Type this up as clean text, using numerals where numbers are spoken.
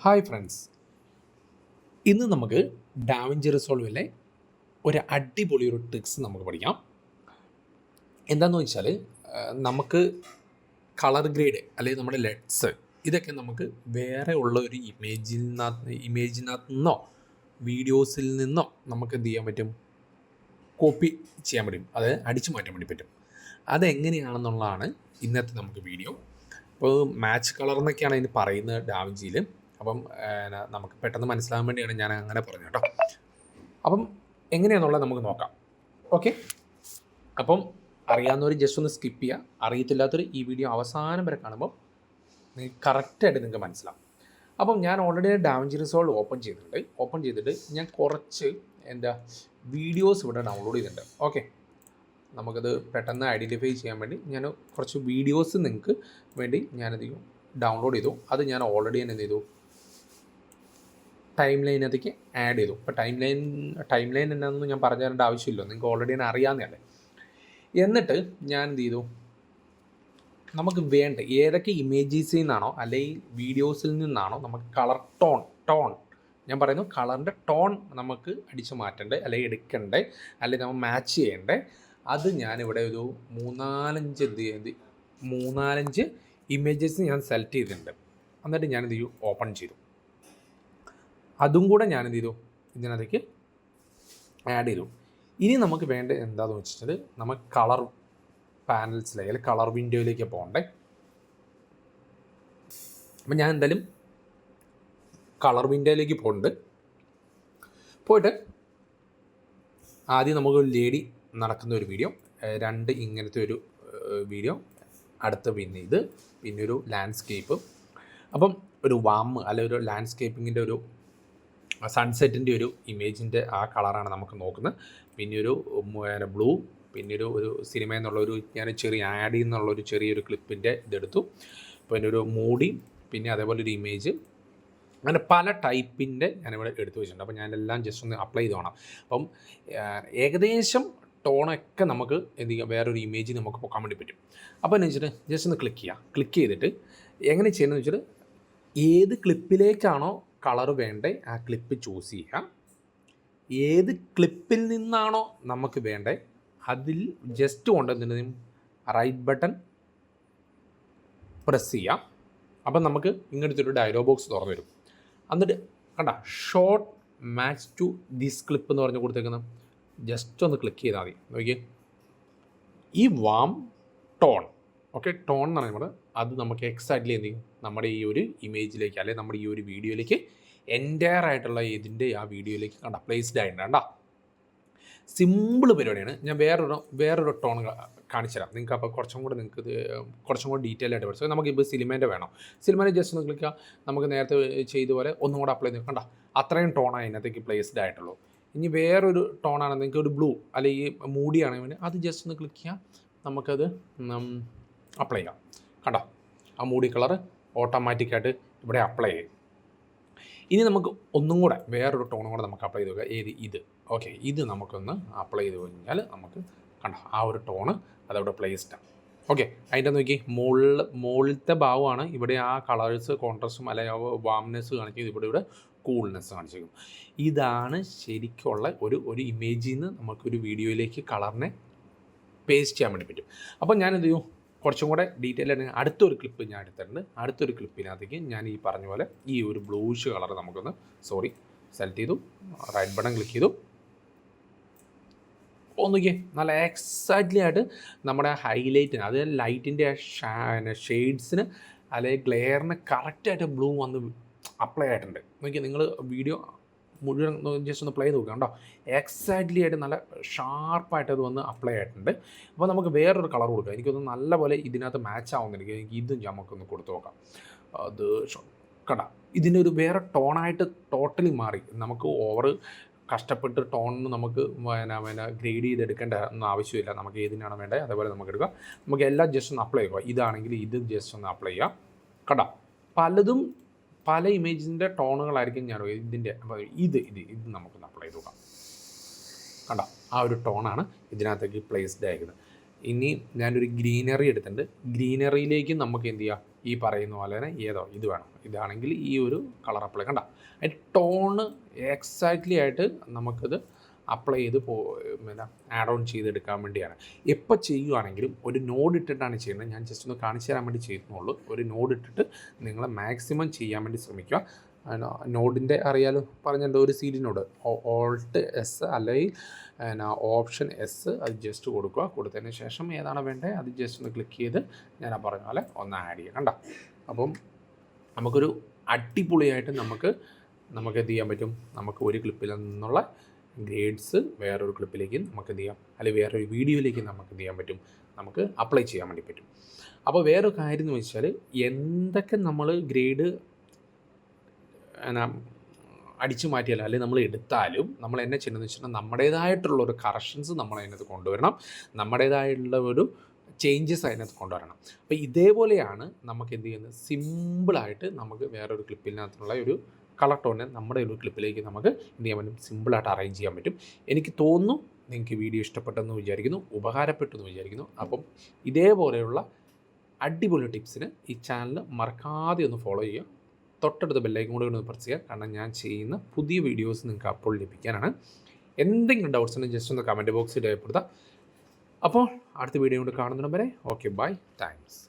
Hi friends, ഇന്ന് നമുക്ക് da Vinci റിസോൾവിലെ ഒരു അടിപൊളി ഒരു ട്രിക്സ് നമുക്ക് പഠിക്കാം. എന്താണെന്ന് വെച്ചാൽ നമുക്ക് കളർ ഗ്രേഡ് അല്ലെങ്കിൽ നമ്മുടെ ലെറ്റ്സ് ഇതൊക്കെ നമുക്ക് വേറെ ഉള്ള ഒരു ഇമേജിനകത്ത് നിന്നോ വീഡിയോസിൽ നിന്നോ നമുക്ക് എന്ത് ചെയ്യാൻ പറ്റും, കോപ്പി ചെയ്യാൻ പറ്റും, അത് അടിച്ചു മാറ്റാൻ വേണ്ടി പറ്റും. അതെങ്ങനെയാണെന്നുള്ളതാണ് ഇന്നത്തെ നമുക്ക് വീഡിയോ. ഇപ്പോൾ മാച്ച് കളർ എന്നൊക്കെയാണ് അതിന് പറയുന്നത് ഡാവിഞ്ചിയിൽ. അപ്പം നമുക്ക് പെട്ടെന്ന് മനസ്സിലാകാൻ വേണ്ടിയാണ് ഞാൻ അങ്ങനെ പറഞ്ഞത് കേട്ടോ. അപ്പം എങ്ങനെയാണെന്നുള്ളത് നമുക്ക് നോക്കാം. ഓക്കെ, അപ്പം അറിയാവുന്നവർ ജസ്റ്റ് ഒന്ന് സ്കിപ്പ് ചെയ്യുക, അറിയത്തില്ലാത്തൊരു ഈ വീഡിയോ അവസാനം വരെ കാണുമ്പോൾ നിങ്ങൾക്ക് കറക്റ്റായിട്ട് നിങ്ങൾക്ക് മനസ്സിലാവും. അപ്പം ഞാൻ ഓൾറെഡി ഡാവിഞ്ചി റിസോൾവ് ഓപ്പൺ ചെയ്തിട്ട് ഞാൻ കുറച്ച് വീഡിയോസ് ഇവിടെ ഡൗൺലോഡ് ചെയ്തിട്ടുണ്ട്. ഓക്കെ, നമുക്കത് പെട്ടെന്ന് ഐഡൻറ്റിഫൈ ചെയ്യാൻ വേണ്ടി ഞാൻ കുറച്ച് വീഡിയോസ് നിങ്ങൾക്ക് വേണ്ടി ഞാനത് ഡൗൺലോഡ് ചെയ്തു. അത് ഞാൻ ഓൾറെഡി ഞാൻ എന്ത് ചെയ്തു, ടൈം ലൈനകത്തേക്ക് ആഡ് ചെയ്തു. ഇപ്പോൾ ടൈം ലൈൻ എന്നാണെന്ന് ഞാൻ പറഞ്ഞു തരേണ്ട ആവശ്യമില്ല, നിങ്ങൾക്ക് ഓൾറെഡി തന്നെ അറിയാവുന്നതല്ലേ. എന്നിട്ട് ഞാൻ എന്ത് ചെയ്തു, നമുക്ക് വേണ്ട ഏതൊക്കെ ഇമേജസിൽ നിന്നാണോ അല്ലെങ്കിൽ വീഡിയോസിൽ നിന്നാണോ നമുക്ക് കളർ ടോൺ ഞാൻ പറയുന്നു, കളറിൻ്റെ ടോൺ നമുക്ക് അടിച്ചു മാറ്റേണ്ടത് അല്ലെങ്കിൽ എടുക്കണ്ടേ അല്ലെങ്കിൽ നമ്മൾ മാച്ച് ചെയ്യേണ്ടേ, അത് ഞാനിവിടെ ഒരു മൂന്നാലഞ്ച് ഇമേജസ് ഞാൻ സെലക്ട് ചെയ്തിട്ടുണ്ട്. എന്നിട്ട് ഞാനെന്ത് ചെയ്യും, ഓപ്പൺ ചെയ്തു. അതും കൂടെ ഞാനെന്ത് ചെയ്തു, ഇതിനകത്തേക്ക് ആഡ് ചെയ്തു. ഇനി നമുക്ക് വേണ്ടത് എന്താണെന്ന് വെച്ചിട്ട് നമുക്ക് കളർ പാനൽസിലേക്ക് അല്ലെങ്കിൽ കളർ വിൻഡോയിലേക്ക് പോകണ്ടേ. അപ്പം ഞാൻ എന്തായാലും കളർ വിൻഡോയിലേക്ക് പോയിട്ട് ആദ്യം നമുക്ക് ലേഡി നടക്കുന്ന ഒരു വീഡിയോ, രണ്ട് ഇങ്ങനത്തെ ഒരു വീഡിയോ, അടുത്ത പിന്നെ ഒരു ലാൻഡ്സ്കേപ്പ്. അപ്പം ഒരു അല്ലെങ്കിൽ ഒരു ലാൻഡ്സ്കേപ്പിങ്ങിൻ്റെ ഒരു സൺസെറ്റിൻ്റെ ഒരു ഇമേജിൻ്റെ ആ കളറാണ് നമുക്ക് നോക്കുന്നത്. പിന്നെ ഒരു ബ്ലൂ, പിന്നെ ഒരു സിനിമ എന്നുള്ളൊരു ഞാൻ ആഡ് ചെയ്യുന്നുള്ളൊരു ചെറിയൊരു ക്ലിപ്പിൻ്റെ ഇതെടുത്തു. പിന്നെ ഒരു മൂടി, പിന്നെ അതേപോലെ ഒരു ഇമേജ്, അങ്ങനെ പല ടൈപ്പിൻ്റെ ഞാനിവിടെ എടുത്തു വെച്ചിട്ടുണ്ട്. അപ്പോൾ ഞാനെല്ലാം ജസ്റ്റ് ഒന്ന് അപ്ലൈ ചെയ്ത് വേണം. അപ്പം ഏകദേശം ടോണൊക്കെ നമുക്ക് എന്ത് ചെയ്യാം, വേറൊരു ഇമേജ് നമുക്ക് പോകാൻ വേണ്ടി പറ്റും. അപ്പോൾ എന്ന് വെച്ചിട്ട് ജസ്റ്റ് ഒന്ന് ക്ലിക്ക് ചെയ്തിട്ട് എങ്ങനെ ചെയ്യുന്നതെന്ന് വെച്ചിട്ട് ഏത് ക്ലിപ്പിലേക്കാണോ കളർ വേണ്ടേ ആ ക്ലിപ്പ് ചൂസ് ചെയ്യുക. ഏത് ക്ലിപ്പിൽ നിന്നാണോ നമുക്ക് വേണ്ടേ അതിൽ ജസ്റ്റ് കൊണ്ടുവന്നിട്ട് റൈറ്റ് ബട്ടൺ പ്രസ് ചെയ്യാം. അപ്പം നമുക്ക് ഇങ്ങനത്തെ ഒരു ഡയലോഗ് ബോക്സ് തുറന്നു വരും. എന്നിട്ട് കണ്ട short match to this clip എന്ന് പറഞ്ഞ് കൊടുത്തേക്കുന്നത് ജസ്റ്റ് ഒന്ന് ക്ലിക്ക് ചെയ്താൽ മതി. നോക്കിയേ, ഈ വാം ടോൺ, ഓക്കെ, ടോൺ എന്ന് പറയുമ്പോൾ അത് നമുക്ക് എക്സാക്ട്ലി എന്ത് ചെയ്യും, നമ്മുടെ ഈ ഒരു ഇമേജിലേക്ക് അല്ലെങ്കിൽ നമ്മുടെ ഈ ഒരു വീഡിയോയിലേക്ക് എൻറ്റയർ ആയിട്ടുള്ള ഇതിൻ്റെ ആ വീഡിയോയിലേക്ക് കണ്ട പ്ലേസ്ഡ് ആയിട്ടുണ്ട്. കണ്ട സിമ്പിൾ പരിപാടിയാണ്. ഞാൻ വേറൊരു ടോൺ കാണിച്ചു തരാം നിങ്ങൾക്ക്. അപ്പോൾ കുറച്ചും കൂടെ ഡീറ്റെയിൽ ആയിട്ട് പഠിച്ചു. നമുക്കിപ്പോൾ സിനിമേൻ്റെ വേണം, സിനിമേനെ ജസ്റ്റ് ഒന്ന് ക്ലിക്കുക. നമുക്ക് നേരത്തെ ചെയ്ത പോലെ ഒന്നും കൂടെ അപ്ലൈ ചെയ്ത് കണ്ട അത്രയും ടോണാണ് അതിനകത്തേക്ക് പ്ലേസ്ഡ് ആയിട്ടുള്ളൂ. ഇനി വേറൊരു ടോണാണ്, നിങ്ങൾക്ക് ഒരു ബ്ലൂ അല്ലെങ്കിൽ മൂടിയാണെങ്കിൽ അത് ജസ്റ്റ് ഒന്ന് ക്ലിക്ക് ചെയ്യാം, നമുക്കത് അപ്ലൈ ചെയ്യാം. കണ്ടോ, ആ മൂടി കളർ ഓട്ടോമാറ്റിക്കായിട്ട് ഇവിടെ അപ്ലൈ ചെയ്യും. ഇനി നമുക്ക് ഒന്നും കൂടെ വേറൊരു ടോണും കൂടെ നമുക്ക് അപ്ലൈ ചെയ്ത് നോക്കുക. ഇത് ഓക്കെ, ഇത് നമുക്കൊന്ന് അപ്ലൈ ചെയ്ത് കഴിഞ്ഞാൽ നമുക്ക് കണ്ടോ ആ ഒരു ടോണ് അതവിടെ പ്ലേസ്ഡാണ്. ഓക്കെ, അതിൻ്റെ നോക്കി മുകളിലത്തെ ഭാഗമാണ് ഇവിടെ ആ കളേഴ്സ് കോൺട്രാസ്റ്റും അല്ലെങ്കിൽ വാംനെസ് കാണിക്കുന്നത്, ഇവിടെ കൂൾനെസ് കാണിച്ചിരിക്കും. ഇതാണ് ശരിക്കുള്ള ഒരു ഇമേജിൽ നിന്ന് നമുക്കൊരു വീഡിയോയിലേക്ക് കളറിനെ പേസ്റ്റ് ചെയ്യാൻ വേണ്ടി പറ്റും. അപ്പോൾ ഞാനെന്ത് ചെയ്യും, കുറച്ചും കൂടെ ഡീറ്റെയിൽ ആയിട്ട് അടുത്തൊരു ക്ലിപ്പ് ഞാൻ എടുത്തിട്ടുണ്ട്. അടുത്തൊരു ക്ലിപ്പിനകത്തേക്ക് ഞാൻ ഈ പറഞ്ഞ പോലെ ഈ ഒരു ബ്ലൂഷ് കളർ നമുക്കൊന്ന് സെലക്ട് ചെയ്തു, റൈറ്റ് ബട്ടൺ ക്ലിക്ക് ചെയ്തു. നോക്കിയേ, നല്ല എക്സാക്ട്ലി ആയിട്ട് നമ്മുടെ ഹൈലൈറ്റിന്, അതായത് ലൈറ്റിൻ്റെ ഷെയ്ഡ്സിന് അല്ലെങ്കിൽ ഗ്ലെയറിന് കറക്റ്റായിട്ട് ബ്ലൂ വന്ന് അപ്ലൈ ആയിട്ടുണ്ട്. നോക്കിയാൽ നിങ്ങൾ വീഡിയോ മുഴുവൻ ജസ്റ്റ് ഒന്ന് പ്ലേ ചെയ്ത് നോക്കുക. കണ്ടോ, എക്സാക്ട്ലി ആയിട്ട് നല്ല ഷാർപ്പായിട്ട് അത് വന്ന് അപ്ലൈ ആയിട്ടുണ്ട്. അപ്പോൾ നമുക്ക് വേറൊരു കളർ കൊടുക്കാം. എനിക്കൊന്ന് നല്ലപോലെ ഇതിനകത്ത് മാച്ച് ആവുന്നില്ല, എനിക്ക് ഇതും നമുക്കൊന്ന് കൊടുത്തു നോക്കാം. അത് കണ്ട ഇതിൻ്റെ ഒരു വേറെ ടോണായിട്ട് ടോട്ടലി മാറി. നമുക്ക് ഓവർ കഷ്ടപ്പെട്ട് ടോണിന് നമുക്ക് ഗ്രേഡ് ചെയ്തെടുക്കേണ്ട ഒന്നും ആവശ്യമില്ല. നമുക്ക് ഏതിനാണ് വേണ്ടത് അതേപോലെ നമുക്ക് എടുക്കാം. നമുക്ക് എല്ലാം ജസ്റ്റ് ഒന്ന് അപ്ലൈ ചെയ്യുക. ഇതാണെങ്കിൽ ഇത് ജസ്റ്റ് ഒന്ന് അപ്ലൈ ചെയ്യാം. കണ്ട പല ഇമേജിൻ്റെ ടോണുകളായിരിക്കും ഞാൻ ഇതിൻ്റെ. ഇത് നമുക്കൊന്ന് അപ്ലൈ ചെയ്ത് നോക്കാം. കണ്ടോ, ആ ഒരു ടോണാണ് ഇതിനകത്തേക്ക് പ്ലേസ്ഡ് ആയിരിക്കുന്നത്. ഇനി ഞാനൊരു ഗ്രീനറി എടുത്തിട്ടുണ്ട്. ഗ്രീനറിയിലേക്ക് നമുക്ക് എന്ത് ചെയ്യാം, ഈ പറയുന്ന പോലെ തന്നെ ഏതോ ഇത് വേണം, ഇതാണെങ്കിൽ ഈ ഒരു കളർ അപ്ലൈ കണ്ട അതിൻ്റെ ടോണ് എക്സാക്ട്ലി ആയിട്ട് നമുക്കത് അപ്ലൈ ചെയ്ത് പിന്നെ ആഡ് ഓൺ ചെയ്തെടുക്കാൻ വേണ്ടിയാണ്. എപ്പോൾ ചെയ്യുകയാണെങ്കിലും ഒരു നോഡ് ഇട്ടിട്ടാണ് ചെയ്യുന്നത്. ഞാൻ ജസ്റ്റ് ഒന്ന് കാണിച്ചു തരാൻ വേണ്ടി ചെയ്യുന്നുള്ളൂ. ഒരു നോഡ് ഇട്ടിട്ട് നിങ്ങൾ മാക്സിമം ചെയ്യാൻ വേണ്ടി ശ്രമിക്കുക. നോഡിൻ്റെ അറിയാലോ പറഞ്ഞിട്ടുണ്ട്, ഒരു സീരി നോഡ് ഓൾട്ട് എസ് അല്ലെങ്കിൽ ഓപ്ഷൻ എസ് അത് ജസ്റ്റ് കൊടുക്കുക. കൊടുത്തതിന് ശേഷം ഏതാണ് വേണ്ടത് അത് ജസ്റ്റ് ഒന്ന് ക്ലിക്ക് ചെയ്ത് ഞാൻ പറഞ്ഞ പോലെ ഒന്ന് ആഡ് ചെയ്യുക. കണ്ട അപ്പം നമുക്കൊരു അടിപൊളിയായിട്ട് നമുക്ക് എന്ത് ചെയ്യാൻ പറ്റും, നമുക്ക് ഒരു ക്ലിപ്പിൽ നിന്നുള്ള ഗ്രേഡ്സ് വേറൊരു ക്ലിപ്പിലേക്ക് നമുക്ക് എന്ത് ചെയ്യാം, അല്ലെങ്കിൽ വേറൊരു വീഡിയോയിലേക്ക് നമുക്ക് എന്ത് ചെയ്യാൻ പറ്റും, നമുക്ക് അപ്ലൈ ചെയ്യാൻ വേണ്ടി പറ്റും. അപ്പോൾ വേറൊരു കാര്യം എന്ന് വെച്ചാൽ എന്തൊക്കെ നമ്മൾ ഗ്രേഡ് അടിച്ചു മാറ്റിയാലും അല്ലെങ്കിൽ നമ്മൾ എടുത്താലും നമ്മൾ എന്നെ ചെയ്യുന്നതെന്ന് വെച്ചിട്ടുണ്ടെങ്കിൽ നമ്മുടേതായിട്ടുള്ളൊരു കറക്ഷൻസ് നമ്മൾ അതിനകത്ത് കൊണ്ടുവരണം, നമ്മുടേതായിട്ടുള്ള ഒരു ചേഞ്ചസ് അതിനകത്ത് കൊണ്ടുവരണം. അപ്പോൾ ഇതേപോലെയാണ് നമുക്ക് എന്ത് ചെയ്യുന്നത്, സിമ്പിളായിട്ട് നമുക്ക് വേറൊരു ക്ലിപ്പിനകത്തുള്ള ഒരു കളർ ടോണിനെ നമ്മുടെ ഒരു ക്ലിപ്പിലേക്ക് നമുക്ക് എന്ത് ചെയ്യാൻ പറ്റും, സിമ്പിളായിട്ട് അറേഞ്ച് ചെയ്യാൻ പറ്റും. എനിക്ക് തോന്നുന്നു നിങ്ങൾക്ക് വീഡിയോ ഇഷ്ടപ്പെട്ടെന്ന് വിചാരിക്കുന്നു, ഉപകാരപ്പെട്ടെന്ന് വിചാരിക്കുന്നു. അപ്പം ഇതേപോലെയുള്ള അടിപൊളി ടിപ്സിന് ഈ ചാനൽ മറക്കാതെ ഒന്ന് ഫോളോ ചെയ്യുക. തൊട്ടടുത്ത ബെല്ലൈക്കൻ കൂടെ ഒന്ന് പ്രസ് ചെയ്യുക, കാരണം ഞാൻ ചെയ്യുന്ന പുതിയ വീഡിയോസ് നിങ്ങൾക്ക് അപ്പോൾ ലഭിക്കാനാണ്. എന്തെങ്കിലും ഡൗട്ട്സ് ഉണ്ടെങ്കിൽ ജസ്റ്റ് ഒന്ന് കമൻറ്റ് ബോക്സിൽ രേഖപ്പെടുത്താം. അപ്പോൾ അടുത്ത വീഡിയോ കൊണ്ട് കാണുന്നതിന് വരെ ഓക്കെ, ബൈ, താങ്ക്സ്.